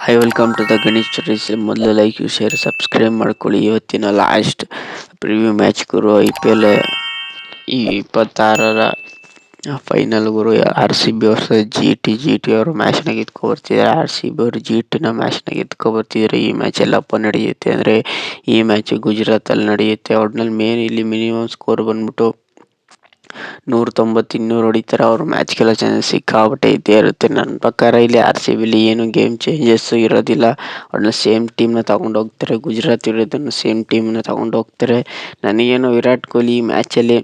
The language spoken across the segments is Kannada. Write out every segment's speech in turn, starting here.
Hi welcome to the Ganesh stories. ಮೊದಲು ಲೈಕ್ ಶೇರ್ ಸಬ್ಸ್ಕ್ರೈಬ್ ಮಾಡ್ಕೊಳ್ಳಿ. ಇವತ್ತಿನ ಲಾಸ್ಟ್ ಪ್ರಿವ್ಯೂ ಮ್ಯಾಚ್ ಗುರು IPL ಈ 26ರ ಫೈನಲ್ ಗುರು. RCB ವರ್ಸಸ್ ಜಿ ಟಿ ಅವರು ಮ್ಯಾಚ್ನ ಗೆದ್ಕೊಬರ್ತಿದ್ದಾರೆ. RCB ಅವರು GTನ ಮ್ಯಾಚ್ನ ಗೆದ್ಕೊಬರ್ತಿದ್ದಾರೆ. ಈ ಮ್ಯಾಚ್ ಎಲ್ಲಪ್ಪ ನಡೆಯುತ್ತೆ ಅಂದರೆ ಈ ಮ್ಯಾಚ್ ಗುಜರಾತಲ್ಲಿ ನಡೆಯುತ್ತೆ. ಒಟ್ನಲ್ಲಿ ಇಲ್ಲಿ ಮಿನಿಮಮ್ ಸ್ಕೋರ್ ಬಂದ್ಬಿಟ್ಟು 190 200 ಹೊಡಿತಾರೆ. ಅವ್ರು ಮ್ಯಾಚ್ ಗೆಲ್ಲೋ ಚಾನ್ಸಸ್ ಸಿಕ್ಕಾಪಟ್ಟೆ ಇದ್ದೇ ಇರುತ್ತೆ. ನನ್ನ ಪ್ರಕಾರ ಇಲ್ಲಿ RCBಲಿ ಏನು ಗೇಮ್ ಚೇಂಜಸ್ಸು ಇರೋದಿಲ್ಲ. ಅವ್ರನ್ನ ಸೇಮ್ ಟೀಮ್ನ ತಗೊಂಡು ಹೋಗ್ತಾರೆ. ಗುಜರಾತ್ ಇರೋದನ್ನು ಸೇಮ್ ಟೀಮ್ನ ತಗೊಂಡು ಹೋಗ್ತಾರೆ. ನನಗೇನು ವಿರಾಟ್ ಕೊಹ್ಲಿ ಈ ಮ್ಯಾಚಲ್ಲಿ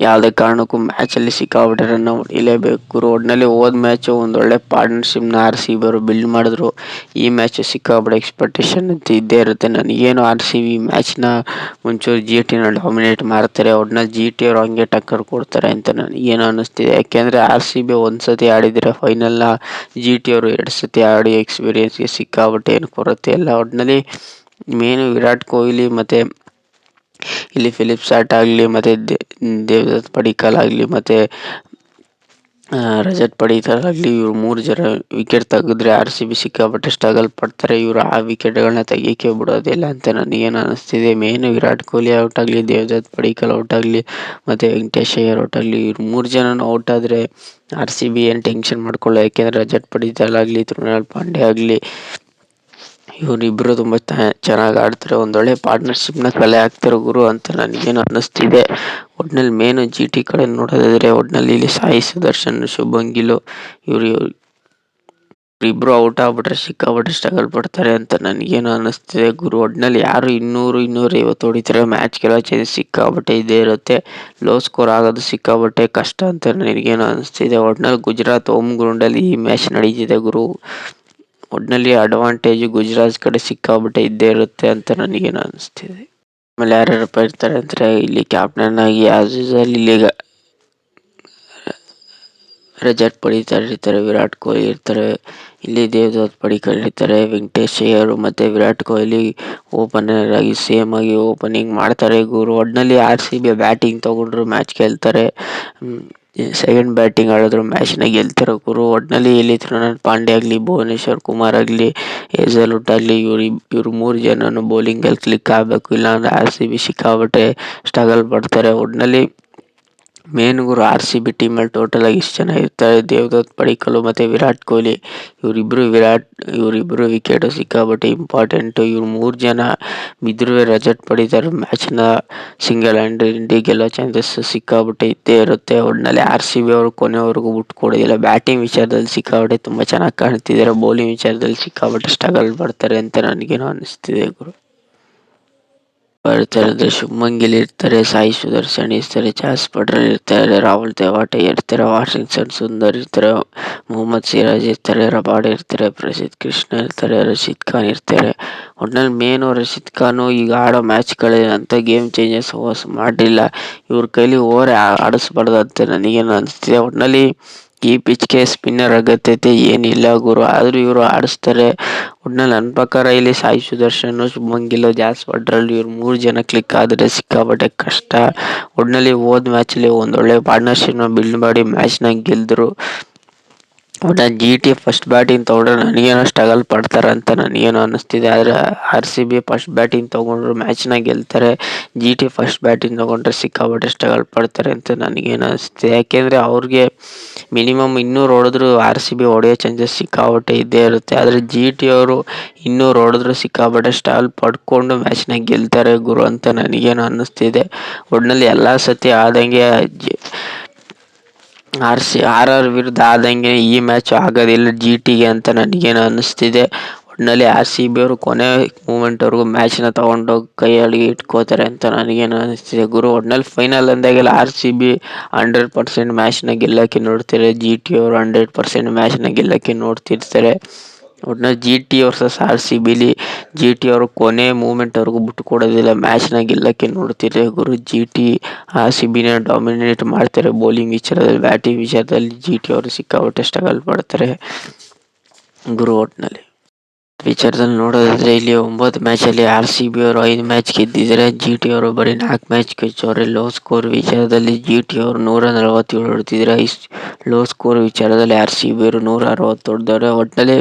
ಯಾವುದೇ ಕಾರಣಕ್ಕೂ ಮ್ಯಾಚಲ್ಲಿ ಸಿಕ್ಕಾಪಟ್ಟೆ ರನ್ ಹೊಡಿಲೇಬೇಕು. ಒಟ್ಟಿನಲ್ಲಿ ಹೋದ ಮ್ಯಾಚು ಒಂದೊಳ್ಳೆ ಪಾರ್ಟ್ನರ್ಶಿಪ್ನ RCB ಅವರು ಬಿಲ್ಡ್ ಮಾಡಿದ್ರು. ಈ ಮ್ಯಾಚ್ ಸಿಕ್ಕಾಪಟ್ಟೆ ಎಕ್ಸ್ಪೆಕ್ಟೇಷನ್ ಅಂತ ಇದ್ದೇ ಇರುತ್ತೆ. ನನಗೇನು RCB ಮ್ಯಾಚ್ನ ಒಂಚೂರು GTನ ಡಾಮಿನೇಟ್ ಮಾಡ್ತಾರೆ. ಒಟ್ಟಿನಲ್ಲಿ GT ಅವರು ಹಂಗೆ ಟಕ್ಕರ್ ಕೊಡ್ತಾರೆ ಅಂತ ನನಗೇನು ಅನ್ನಿಸ್ತಿದೆ. ಯಾಕೆಂದರೆ RCB ಒಂದು ಸತಿ ಆಡಿದರೆ ಫೈನಲ್ನ GT ಅವರು 2 ಸತಿ ಆಡಿ ಎಕ್ಸ್ಪೀರಿಯನ್ಸ್ಗೆ ಸಿಕ್ಕಾಪಟ್ಟೆ ಏನು ಕೊರತೆ ಇಲ್ಲ. ಒಟ್ಟಿನಲ್ಲಿ ಮೇನು ವಿರಾಟ್ ಕೊಹ್ಲಿ ಮತ್ತು ಇಲ್ಲಿ ಫಿಲಿಪ್ಸ್ ಆರ್ಟ್ ಆಗಲಿ ಮತ್ತು ದೇವದತ್ ಪಡಿಕ್ಕಲ್ ಆಗಲಿ ಮತ್ತು ರಜತ್ ಪಡಿಕ್ಕಲ್ ಆಗಲಿ, ಇವ್ರು 3 ಜನ ವಿಕೆಟ್ ತೆಗೆದ್ರೆ RCB ಸಿಕ್ಕಾಪಟ್ಟೆ ಸ್ಟ್ರಗಲ್ ಪಡ್ತಾರೆ. ಇವರು ಆ ವಿಕೆಟ್ಗಳನ್ನ ತೆಗಿಯೋಕ್ಕೆ ಬಿಡೋದಿಲ್ಲ ಅಂತ ನನಗೇನು ಅನ್ನಿಸ್ತಿದೆ. ಮೇನು ವಿರಾಟ್ ಕೊಹ್ಲಿ ಔಟ್ ಆಗಲಿ, ದೇವದತ್ ಪಡಿಕ್ಕಲ್ ಔಟ್ ಆಗಲಿ ಮತ್ತು ವೆಂಕಟೇಶ್ ಅಯ್ಯರ್ ಔಟ್ ಆಗಲಿ, ಇವ್ರು 3 ಜನನೂ ಔಟ್ ಆದರೆ RCB ಏನು ಟೆನ್ಷನ್ ಮಾಡ್ಕೊಳ್ಳೋ. ಯಾಕೆಂದರೆ ರಜತ್ ಪಡಿಕ್ಕಲ್ ಆಗಲಿ, ಕೃಣಾಲ್ ಪಾಂಡ್ಯ ಆಗಲಿ, ಇವರಿಬ್ಬರು ತುಂಬ ಚೆನ್ನಾಗಿ ಆಡ್ತಾರೆ. ಒಂದೊಳ್ಳೆ ಪಾರ್ಟ್ನರ್ಶಿಪ್ನ ಕಲೆ ಹಾಕ್ತಾರೆ ಗುರು ಅಂತ ನನಗೇನು ಅನ್ನಿಸ್ತಿದೆ. ಒಟ್ಟಿನಲ್ಲಿ ಮೇನು GT ಕಡೆ ನೋಡೋದಾದರೆ ಒಟ್ಟಿನಲ್ಲಿ ಇಲ್ಲಿ ಸಾಯಿ ಸುದರ್ಶನ್, ಶುಭ್ಮನ್ ಗಿಲ್ ಇಬ್ಬರು ಔಟ್ ಆಗ್ಬಿಟ್ರೆ ಸಿಕ್ಕಾಪಟ್ಟೆ ಸ್ಟ್ರಗಲ್ ಪಡ್ತಾರೆ ಅಂತ ನನಗೇನು ಅನ್ನಿಸ್ತಿದೆ ಗುರು. ಒಟ್ಟಿನಲ್ಲಿ ಯಾರು 200 250 ಹೊಡಿತಾರೆ ಮ್ಯಾಚ್ ಗೆಲ್ಲೋ ಚಾನ್ಸ್ ಸಿಕ್ಕಾಪಟ್ಟೆ ಇದ್ದೇ ಇರುತ್ತೆ. ಲೋ ಸ್ಕೋರ್ ಆಗೋದು ಸಿಕ್ಕಾಪಟ್ಟೆ ಕಷ್ಟ ಅಂತ ನನಗೇನು ಅನ್ನಿಸ್ತಿದೆ. ಒಟ್ಟಿನಲ್ಲಿ ಗುಜರಾತ್ ಹೋಮ್ ಗ್ರೌಂಡಲ್ಲಿ ಈ ಮ್ಯಾಚ್ ನಡೀತಿದೆ ಗುರು. ಒಟ್ಟಿನಲ್ಲಿ ಅಡ್ವಾಂಟೇಜ್ ಗುಜರಾತ್ ಕಡೆ ಸಿಕ್ಕಾಪಟ್ಟೆ ಇದ್ದೇ ಇರುತ್ತೆ ಅಂತ ನನಗೇನು ಅನ್ನಿಸ್ತಿದೆ. ಆಮೇಲೆ ಯಾರ್ಯಾರಪ್ಪ ಇರ್ತಾರೆ ಅಂದರೆ ಇಲ್ಲಿ ಕ್ಯಾಪ್ಟನ್ ಆಗಿ ಆಸ್ ಯೂಸಲ್ ಇಲ್ಲಿ ರಜತ್ ಪಡಿಕ್ಕಲ್ ಇರ್ತಾರೆ, ವಿರಾಟ್ ಕೊಹ್ಲಿ ಇರ್ತಾರೆ, ಇಲ್ಲಿ ದೇವದತ್ ಪಡಿಕ್ಕಲ್ ಇರ್ತಾರೆ, ವೆಂಕಟೇಶ್ ಅಯ್ಯರ್ ಮತ್ತು ವಿರಾಟ್ ಕೊಹ್ಲಿ ಓಪನರ್ ಆಗಿ ಸೇಮ್ ಆಗಿ ಓಪನಿಂಗ್ ಮಾಡ್ತಾರೆ ಗುರು. ಒಟ್ಟಿನಲ್ಲಿ RCB ಬ್ಯಾಟಿಂಗ್ ತೊಗೊಂಡ್ರು ಮ್ಯಾಚ್ ಗೆಲ್ತಾರೆ, ಸೆಕೆಂಡ್ ಬ್ಯಾಟಿಂಗ್ ಆಡಿದ್ರು ಮ್ಯಾಚ್ನ ಗೆಲ್ತಾರೆ ಗುರು. ಒಟ್ಟಿನಲ್ಲಿ ಇಲ್ಲಿ ಕೃಣಾಲ್ ಪಾಂಡ್ಯ ಆಗಲಿ, ಭುವನೇಶ್ವರ್ ಕುಮಾರ್ ಆಗಲಿ, ಹೇಜಲ್ವುಡ್ ಆಗಲಿ, ಇವರು 3 ಜನನು ಬೌಲಿಂಗಲ್ಲಿ ಕ್ಲಿಕ್ ಆಗಬೇಕು. ಇಲ್ಲಾಂದರೆ RCB ಸಿಕ್ಕಾಪಟ್ಟೆ ಸ್ಟ್ರಗಲ್ ಪಡ್ತಾರೆ. ಒಟ್ಟಿನಲ್ಲಿ ಮೇನ್ ಗುರು RCB ಟೀಮಲ್ಲಿ ಟೋಟಲ್ ಆಗಿ ಇಷ್ಟು ಜನ ಇರ್ತಾರೆ. ದೇವದತ್ ಪಡಿಕ್ಕಲ್ ಮತ್ತು ವಿರಾಟ್ ಕೊಹ್ಲಿ ಇವರಿಬ್ಬರು ವಿಕೆಟು ಸಿಕ್ಕಾಪಟ್ಟೆ ಇಂಪಾರ್ಟೆಂಟು. ಇವ್ರು 3 ಜನ ಬಿದ್ದರೂ ರಜತ್ ಪಡಿಕ್ಕಲ್ ಮ್ಯಾಚ್ನ ಸಿಂಗಲ್ ಹ್ಯಾಂಡೆಡ್ ಗೆಲ್ಲೋ ಚಾನ್ಸಸ್ ಸಿಕ್ಕಾಪಟ್ಟೆ ಇದ್ದೇ ಇರುತ್ತೆ. ಒಟ್ಟಿನಲ್ಲಿ RCB ಅವರು ಕೊನೆವರೆಗೂ ಬಿಟ್ಕೊಡೋದಿಲ್ಲ. ಬ್ಯಾಟಿಂಗ್ ವಿಚಾರದಲ್ಲಿ ಸಿಕ್ಕಾಪಟ್ಟೆ ತುಂಬ ಚೆನ್ನಾಗಿ ಕಾಣ್ತಿದ್ದಾರೆ. ಬೌಲಿಂಗ್ ವಿಚಾರದಲ್ಲಿ ಸಿಕ್ಕಾಪಟ್ಟೆ ಸ್ಟ್ರಗಲ್ ಪಡ್ತಾರೆ ಅಂತ ನನಗೇನೋ ಅನ್ನಿಸ್ತಿದೆ ಗುರು. ಬರ್ತಾರೆ ಅಂದರೆ ಶುಭ್ಮನ್ ಗಿಲ್ ಇರ್ತಾರೆ, ಸಾಯಿ ಸುದರ್ಶನ್ ಇರ್ತಾರೆ, ಜಾಸ್ ಬಟ್ಲರ್ ಇರ್ತಾರೆ, ರಾಹುಲ್ ತೆವಾಟೆ ಇರ್ತಾರೆ, ವಾಷಿಂಗ್ಟನ್ ಸುಂದರ್ ಇರ್ತಾರೆ, ಮೊಹಮ್ಮದ್ ಸಿರಾಜ್ ಇರ್ತಾರೆ, ರಬಾಡ ಇರ್ತಾರೆ, ಪ್ರಸಿದ್ಧ ಕೃಷ್ಣ ಇರ್ತಾರೆ, ರಶೀದ್ ಖಾನ್ ಇರ್ತಾರೆ. ಒಟ್ಟಿನಲ್ಲಿ ಮೇನು ರಶೀದ್ ಖಾನು ಈಗ ಆಡೋ ಮ್ಯಾಚ್ಗಳಲ್ಲಿ ಅಂಥ ಗೇಮ್ ಚೇಂಜಸ್ ಮಾಡಿಲ್ಲ. ಇವ್ರ ಕೈಲಿ ಓವರ್ ಆಡಿಸ್ಬಾರ್ದು ಅಂತ ನನಗೇನು ಅನಿಸ್ತಿದೆ. ಒಟ್ಟಿನಲ್ಲಿ ಈ ಪಿಚ್ಗೆ ಸ್ಪಿನ್ನರ್ ಅಗತ್ಯತೆ ಏನಿಲ್ಲ ಗುರು, ಆದರೂ ಇವರು ಆಡಿಸ್ತಾರೆ. ಒಟ್ಟಿನಲ್ಲಿ ನನ್ನ ಪ್ರಕಾರ ಇಲ್ಲಿ ಸಾಯಿ ಸುದರ್ಶನ್, ಶುಭ್ಮನ್ ಗಿಲ್, ಜಾಸ್ ಬಟ್ಲರ್ ಇವ್ರು 3 ಜನ ಕ್ಲಿಕ್ ಆದರೆ ಸಿಕ್ಕಾಪಟ್ಟೆ ಕಷ್ಟ. ಒಟ್ಟಿನಲ್ಲಿ ಹೋದ ಮ್ಯಾಚಲ್ಲಿ ಒಂದೊಳ್ಳೆ ಪಾರ್ಟ್ನರ್ಶಿಪ್ನ ಬಿಲ್ಡ್ ಮಾಡಿ ಮ್ಯಾಚ್ನ ಗೆದ್ದರು. ಒಟ್ಟಿನಲ್ಲಿ GT ಫಸ್ಟ್ ಬ್ಯಾಟಿಂಗ್ ತೊಗೊಂಡ್ರೆ ನನಗೇನೋ ಸ್ಟ್ರಗಲ್ ಪಡ್ತಾರೆ ಅಂತ ನನಗೇನೋ ಅನ್ನಿಸ್ತಿದೆ. ಆದರೆ RCB ಫಸ್ಟ್ ಬ್ಯಾಟಿಂಗ್ ತೊಗೊಂಡ್ರು ಮ್ಯಾಚ್ನ ಗೆಲ್ತಾರೆ. GT ಫಸ್ಟ್ ಬ್ಯಾಟಿಂಗ್ ತೊಗೊಂಡ್ರೆ ಸಿಕ್ಕಾಪಟ್ಟೆ ಸ್ಟ್ರಗಲ್ ಪಡ್ತಾರೆ ಅಂತ ನನಗೇನು ಅನ್ನಿಸ್ತಿದೆ. ಯಾಕೆಂದರೆ ಅವ್ರಿಗೆ ಮಿನಿಮಮ್ 200 ಹೊಡೆದ್ರು RCB ಹೊಡೆಯೋ ಚಾನ್ಸಸ್ ಸಿಕ್ಕಾಪಟ್ಟೆ ಇದ್ದೇ ಇರುತ್ತೆ. ಆದರೆ GT ಅವರು 200 ಹೊಡೆದ್ರು ಸಿಕ್ಕಾಪಟ್ಟೆ ಸ್ಟ್ರಗಲ್ ಪಡ್ಕೊಂಡು ಮ್ಯಾಚ್ನ ಗೆಲ್ತಾರೆ ಗುರು ಅಂತ ನನಗೇನು ಅನ್ನಿಸ್ತಿದೆ. ಒಟ್ಟಿನಲ್ಲಿ ಎಲ್ಲ ಸತಿ ಆದಂಗೆ RR ವಿರುದ್ಧ ಆದಂಗೆ ಈ ಮ್ಯಾಚ್ ಆಗೋದಿಲ್ಲ GTಗೆ ಅಂತ ನನಗೇನು ಅನ್ನಿಸ್ತಿದೆ. ಒಟ್ಟಿನಲ್ಲಿ RCB ಅವರು ಕೊನೆ ಮೂಮೆಂಟ್ವರೆಗೂ ಮ್ಯಾಚ್ನ ತೊಗೊಂಡೋಗಿ ಕೈಯೊಳಗೆ ಇಟ್ಕೋತಾರೆ ಅಂತ ನನಗೇನು ಅನ್ನಿಸ್ತಿದೆ ಗುರು. ಒಟ್ಟಿನಲ್ಲಿ ಫೈನಲ್ ಅಂದಾಗೆಲ್ಲ RCB 100% ಮ್ಯಾಚ್ನ ಗೆಲ್ಲೋಕ್ಕೆ ನೋಡ್ತಾರೆ, GT ಅವರು 100% ಮ್ಯಾಚ್ನ ಗೆಲ್ಲೋಕ್ಕೆ ನೋಡ್ತಿರ್ತಾರೆ. ಒಟ್ಟಿನಲ್ಲಿ GT ವರ್ಸಸ್ RCBಲಿ GT ಅವರು ಕೊನೆ ಮೂಮೆಂಟ್ವರೆಗೂ ಬಿಟ್ಟು ಕೊಡೋದಿಲ್ಲ, ಮ್ಯಾಚ್ನ ಗೆಲ್ಲೋಕ್ಕೆ ನೋಡ್ತಿರ್ತಾರೆ ಗುರು. GT RCBನ ಡಾಮಿನೇಟ್ ಮಾಡ್ತಾರೆ ಬೌಲಿಂಗ್ ವಿಚಾರದಲ್ಲಿ. ಬ್ಯಾಟಿಂಗ್ ವಿಚಾರದಲ್ಲಿ GT ಅವರು ಸಿಕ್ಕಾಪಟ್ಟೆ ಸ್ಟ್ರಗಲ್ ಪಡ್ತಾರೆ ಗುರು. ಒಟ್ಟಿನಲ್ಲಿ ವಿಚಾರದಲ್ಲಿ ನೋಡೋದಾದರೆ ಇಲ್ಲಿ 9 ಮ್ಯಾಚಲ್ಲಿ RCB ಅವರು 5 ಮ್ಯಾಚ್ ಗೆದ್ದಿದ್ದಾರೆ, GT ಅವರು ಬರೀ 4 ಮ್ಯಾಚ್ ಗೆದ್ದವ್ರೆ. ಲೋ ಸ್ಕೋರ್ ವಿಚಾರದಲ್ಲಿ GT ಅವರು 147 ಹೊಡೆದಿದ್ದಾರೆ. ಲೋ ಸ್ಕೋರ್ ವಿಚಾರದಲ್ಲಿ RCB ಅವರು 160 ಹೊಡೆದವ್ರೆ. ಒಟ್ಟಿನಲ್ಲಿ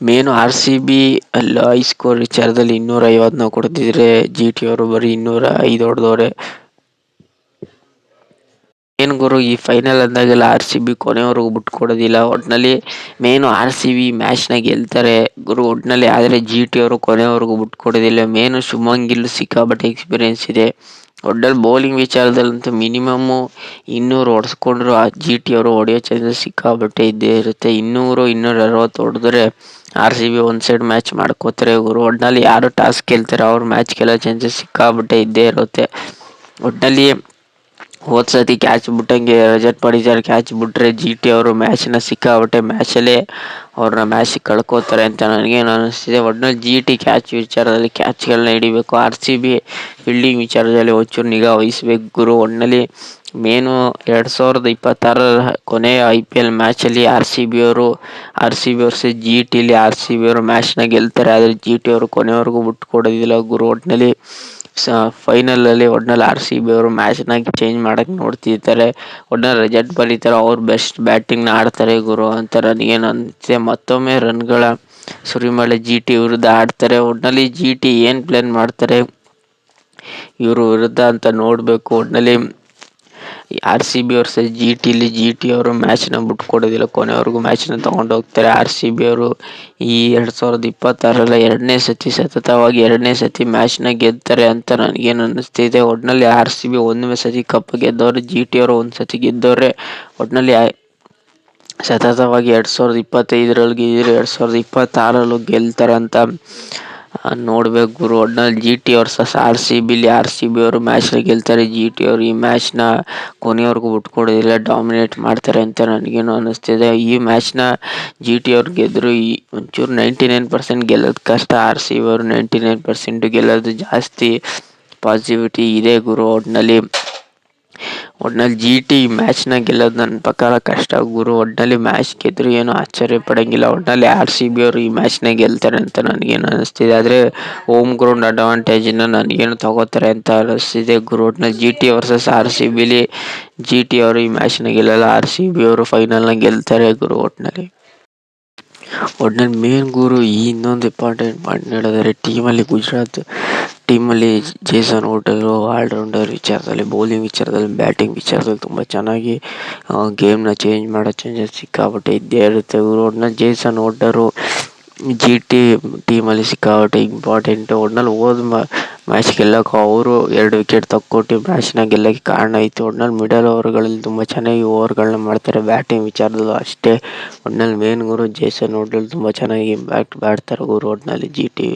ಮೇನು ಆರ್ ಸಿ ಬಿ ಅಲ್ಲಿ ಹೈ ಸ್ಕೋರ್ ವಿಚಾರದಲ್ಲಿ 250 ಕೊಡ್ತಿದ್ರೆ ಜಿ ಟಿ ಅವರು ಬರೀ 205 ಹೊಡೆದವ್ರೆ. ಏನು ಗುರು ಈ ಫೈನಲ್ ಅಂದಾಗೆಲ್ಲ ಆರ್ ಸಿ ಬಿ ಕೊನೆವರೆಗೂ ಬಿಟ್ಕೊಡೋದಿಲ್ಲ. ಒಟ್ಟಿನಲ್ಲಿ ಮೇನು ಆರ್ ಸಿ ಬಿ ಮ್ಯಾಚ್ನ ಗೆಲ್ತಾರೆ ಗುರು ಒಟ್ಟಿನಲ್ಲಿ. ಆದರೆ ಜಿ ಟಿ ಅವರು ಕೊನೆವರೆಗೂ ಬಿಟ್ಕೊಡೋದಿಲ್ಲ. ಮೇನು ಶುಭ್ಮನ್ ಗಿಲ್ ಸಿಕ್ಕಾಪಟ್ಟೆ ಎಕ್ಸ್ಪೀರಿಯೆನ್ಸ್ ಇದೆ. ಒಟ್ಟಿನಲ್ಲಿ ಬೌಲಿಂಗ್ ವಿಚಾರದಲ್ಲಂತೂ ಮಿನಿಮಮ್ಮು 200 ಹೊಡೆಸ್ಕೊಂಡ್ರು ಆ ಜಿ ಟಿ ಅವರು ಹೊಡೆಯೋ ಚಾನ್ಸಸ್ ಸಿಕ್ಕಾಪಟ್ಟೆ ಇದ್ದೇ ಇರುತ್ತೆ. 200 260 ಹೊಡೆದ್ರೆ ಆರ್ ಸಿ ಬಿ ಒಂದು ಸೈಡ್ ಮ್ಯಾಚ್ ಮಾಡ್ಕೋತಾರೆ ಗುರು. ಒಟ್ಟಿನಲ್ಲಿ ಯಾರು ಟಾಸ್ ಗೆಲ್ತಾರೆ ಅವ್ರು ಮ್ಯಾಚ್ ಗೆಲ್ಲೋ ಚಾನ್ಸಸ್ ಸಿಕ್ಕಾಪಟ್ಟೆ ಇದ್ದೇ ಇರುತ್ತೆ. ಒಟ್ಟಿನಲ್ಲಿ ಹೋದ ಸತಿ ಕ್ಯಾಚ್ ಬಿಟ್ಟಂಗೆ ರಜತ್ ಪಡಿದಾರ್ ಕ್ಯಾಚ್ ಬಿಟ್ರೆ ಜಿ ಟಿ ಅವರು ಮ್ಯಾಚ್ನ ಸಿಕ್ಕಾಪಟ್ಟೆ ಮ್ಯಾಚಲ್ಲೇ ಅವ್ರನ್ನ ಮ್ಯಾಚ್ ಕಳ್ಕೋತಾರೆ ಅಂತ ನನಗೇನು ಅನ್ನಿಸ್ತಿದೆ. ಒಟ್ಟಿನಲ್ಲಿ ಜಿ ಟಿ ಕ್ಯಾಚ್ ವಿಚಾರದಲ್ಲಿ ಕ್ಯಾಚ್ಗಳನ್ನ ಹಿಡಿಬೇಕು. ಆರ್ ಸಿ ಬಿ ಫೀಲ್ಡಿಂಗ್ ವಿಚಾರದಲ್ಲಿ ಒಂಚೂರು ನಿಗಾ ವಹಿಸ್ಬೇಕು ಗುರು. ಒಟ್ಟಿನಲ್ಲಿ ಮೇನು 2026 ಕೊನೆಯ IPL ಮ್ಯಾಚಲ್ಲಿ R C B versus G ಟಿಲಿ ಆರ್ ಸಿ ಬಿ ಅವರು ಮ್ಯಾಚ್ನ ಗೆಲ್ತಾರೆ. ಆದರೆ ಜಿ ಟಿ ಅವರು ಕೊನೆವರೆಗೂ ಬಿಟ್ಕೊಡೋದಿಲ್ಲ ಗುರು. ಒಟ್ಟಿನಲ್ಲಿ ಫೈನಲಲ್ಲಿ ಒಟ್ಟಿನಲ್ಲಿ ಆರ್ ಸಿ ಬಿ ಅವರು ಮ್ಯಾಚ್ನ ಚೇಂಜ್ ಮಾಡೋಕ್ಕೆ ನೋಡ್ತಿರ್ತಾರೆ. ಒಟ್ಟಿನಲ್ಲಿ ರಜತ್ ಪಡಿತಾರ್ ಅವ್ರು ಬೆಸ್ಟ್ ಬ್ಯಾಟಿಂಗ್ನ ಆಡ್ತಾರೆ ಗುರು ಅಂತ ನನಗೇನು ಅನಿಸುತ್ತೆ. ಮತ್ತೊಮ್ಮೆ ರನ್ಗಳ ಸುರಿಮಳೆ ಜಿ ಟಿ ವಿರುದ್ಧ ಆಡ್ತಾರೆ. ಒಟ್ಟಿನಲ್ಲಿ ಜಿ ಟಿ ಏನು ಪ್ಲ್ಯಾನ್ ಮಾಡ್ತಾರೆ ಇವರು ವಿರುದ್ಧ ಅಂತ ನೋಡಬೇಕು. ಒಟ್ಟಿನಲ್ಲಿ R C B versus G ಟಿಲಿ ಜಿ ಟಿ ಅವರು ಮ್ಯಾಚ್ನ ಬಿಟ್ಕೊಡೋದಿಲ್ಲ, ಕೊನೆವರೆಗೂ ಮ್ಯಾಚ್ನ ತೊಗೊಂಡು ಹೋಗ್ತಾರೆ. ಆರ್ ಸಿ ಬಿ ಅವರು ಈ 2026 ಎರಡನೇ ಸತಿ ಮ್ಯಾಚ್ನ ಗೆಲ್ತಾರೆ ಅಂತ ನನಗೇನು ಅನ್ನಿಸ್ತಿದೆ. ಒಟ್ಟಿನಲ್ಲಿ ಆರ್ ಸಿ ಬಿ ಒಂದನೇ ಸತಿ ಕಪ್ ಗೆದ್ದವ್ರೆ, ಜಿ ಟಿ ಅವರು ಒಂದು ಸತಿ ಗೆದ್ದವ್ರೆ. ಒಟ್ಟಿನಲ್ಲಿ ಸತತವಾಗಿ 2025 ಗೆದ್ದಿದ್ರು, 2026 ಗೆಲ್ತಾರೆ ಅಂತ ನೋಡ್ಬೇಕು ಗುರು. ಒಟ್ಟಿನಲ್ಲಿ G T versus R C ಬಿಲಿ ಆರ್ ಸಿ ಬಿ ಅವರು ಮ್ಯಾಚ್ನ ಗೆಲ್ತಾರೆ. ಜಿ ಟಿ ಅವರು ಈ ಮ್ಯಾಚ್ನ ಕೊನೆಯವರೆಗೂ ಬಿಟ್ಕೊಡೋದಿಲ್ಲ, ಡಾಮಿನೇಟ್ ಮಾಡ್ತಾರೆ ಅಂತ ನನಗೇನು ಅನ್ನಿಸ್ತಿದೆ. ಈ ಮ್ಯಾಚ್ನ ಜಿ ಟಿ ಅವ್ರು ಗೆದ್ದರು ಒಂಚೂರು 99% ಗೆಲ್ಲೋದು ಕಷ್ಟ. ಆರ್ ಸಿ ಬಿ ಅವರು 99% ಗೆಲ್ಲೋದು ಜಾಸ್ತಿ ಪಾಸಿಟಿವಿಟಿ ಇದೆ ಗುರು. ಒಟ್ಟಿನಲ್ಲಿ ಜಿ ಟಿ ಮ್ಯಾಚ್ನ ಗೆಲ್ಲೋದು ನನ್ನ ಪ್ರಕಾರ ಕಷ್ಟ ಗುರು. ಒಟ್ಟಿನಲ್ಲಿ ಮ್ಯಾಚ್ ಗೆದ್ದರು ಏನೂ ಆಶ್ಚರ್ಯ ಪಡೋಂಗಿಲ್ಲ. ಒಟ್ಟಿನಲ್ಲಿ ಆರ್ ಸಿ ಬಿ ಅವರು ಈ ಮ್ಯಾಚ್ನ ಗೆಲ್ತಾರೆ ಅಂತ ನನಗೇನು ಅನ್ನಿಸ್ತಿದೆ. ಆದರೆ ಹೋಮ್ ಗ್ರೌಂಡ್ ಅಡ್ವಾಂಟೇಜನ್ನ ನನಗೇನು ತಗೋತಾರೆ ಅಂತ ಅನ್ನಿಸ್ತಿದೆ ಗುರು. ಒಟ್ಟಿನಲ್ಲಿ G T versus R C ಬಿಲಿ ಜಿ ಟಿ ಅವರು ಈ ಮ್ಯಾಚ್ನ ಗೆಲ್ಲಲ್ಲ, ಆರ್ ಸಿ ಬಿ ಅವರು ಫೈನಲ್ನ ಗೆಲ್ತಾರೆ ಗುರು. ಒಟ್ಟಿನಲ್ಲಿ ಮೇನ್ ಗುರು ಈ ಇನ್ನೊಂದು ಇಂಪಾರ್ಟೆಂಟ್ ಪಾಯಿಂಟ್ ಹೇಳಿದರೆ ಗುಜರಾತ್ ಟೀಮಲ್ಲಿ ಜೇಸನ್ ಹೋಲ್ಡರು ಆಲ್ರೌಂಡರ್ ವಿಚಾರದಲ್ಲಿ, ಬೌಲಿಂಗ್ ವಿಚಾರದಲ್ಲಿ, ಬ್ಯಾಟಿಂಗ್ ವಿಚಾರದಲ್ಲಿ ತುಂಬ ಚೆನ್ನಾಗಿ ಗೇಮ್ನ ಚೇಂಜ್ ಮಾಡೋ ಚಾನ್ಸಸ್ ಸಿಕ್ಕಾಪಟ್ಟೆ ಇದ್ದೇ ಇರುತ್ತೆ ಗುರು. ಒಟ್ಟಿನಲ್ಲಿ ಜೇಸನ್ ಹೋಲ್ಡರು ಜಿ ಟಿ ಟೀಮಲ್ಲಿ ಸಿಕ್ಕಾಪಟ್ಟೆ ಇಂಪಾರ್ಟೆಂಟು. ಒಟ್ಟಿನಲ್ಲಿ ಹೋದ ಮ್ಯಾಚ್ ಗೆಲ್ಲೋಕೆ ಅವರು 2 ವಿಕೆಟ್ ತಕ್ಕೊಟ್ಟು ಮ್ಯಾಚ್ನ ಗೆಲ್ಲೋಕ್ಕೆ ಕಾರಣ ಆಯಿತು. ಒಟ್ಟಿನಲ್ಲಿ ಮಿಡಲ್ ಓವರ್ಗಳಲ್ಲಿ ತುಂಬ ಚೆನ್ನಾಗಿ ಓವರ್ಗಳನ್ನ ಮಾಡ್ತಾರೆ. ಬ್ಯಾಟಿಂಗ್ ವಿಚಾರದಲ್ಲೂ ಅಷ್ಟೇ. ಒಟ್ಟಿನಲ್ಲಿ ಮೇನ್ ಗುರು ಜೇಸನ್ ಹೋಲ್ಡರ್ ತುಂಬ ಚೆನ್ನಾಗಿ ಇಂಪ್ಯಾಕ್ಟ್ ಮಾಡ್ತಾರೆ ಗುರು. ಒಟ್ಟಿನಲ್ಲಿ G T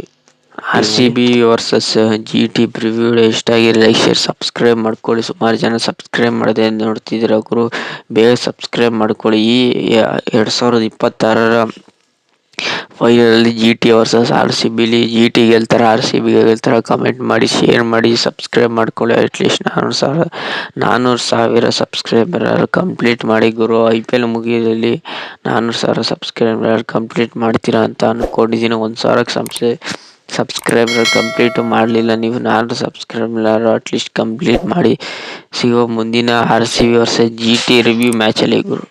R C B versus G T preview ಇಷ್ಟ ಆಗಿದೆ, ಲೈಕ್ ಶೇರ್ ಸಬ್ಸ್ಕ್ರೈಬ್ ಮಾಡ್ಕೊಳ್ಳಿ. ಸುಮಾರು ಜನ ಸಬ್ಸ್ಕ್ರೈಬ್ ಮಾಡದೆ ನೋಡ್ತಿದ್ದೀರ ಗುರು, ಬೇಗ ಸಬ್ಸ್ಕ್ರೈಬ್ ಮಾಡ್ಕೊಳ್ಳಿ. ಈ 2026 ಫೈನಲಲ್ಲಿ G T versus R C ಬಿಲಿ ಜಿ ಟಿ ಗೆಲ್ತಾರೆ, ಆರ್ ಸಿ ಬಿ ಗೆಲ್ತಾರೆ. ಕಮೆಂಟ್ ಮಾಡಿ, ಶೇರ್ ಮಾಡಿ, ಸಬ್ಸ್ಕ್ರೈಬ್ ಮಾಡ್ಕೊಳ್ಳಿ. ಅಟ್ಲೀಸ್ಟ್ 400,000 ಸಬ್ಸ್ಕ್ರೈಬರ್ ಕಂಪ್ಲೀಟ್ ಮಾಡಿ ಗುರು. IPL ಮುಗಿಯೋದ್ರಲ್ಲಿ 400,000 ಸಬ್ಸ್ಕ್ರೈಬರ್ ಕಂಪ್ಲೀಟ್ ಮಾಡ್ತೀರಾ ಅಂತ ಅಂದ್ಕೊಂಡಿದ್ದೀನಿ. 1,000 ಸಬ್ಸ್ಕ್ರೈಬರ್ ಕಂಪ್ಲೀಟ್ ಮಾಡಲಿಲ್ಲ ನೀವು. 400 ಸಬ್ಸ್ಕ್ರೈಬರ್ ಅಟ್ಲೀಸ್ಟ್ ಕಂಪ್ಲೀಟ್ ಮಾಡಿ. ಸಿಗೋ ಮುಂದಿನ R C B versus G T review ಮ್ಯಾಚಲ್ಲಿ ಗುರು.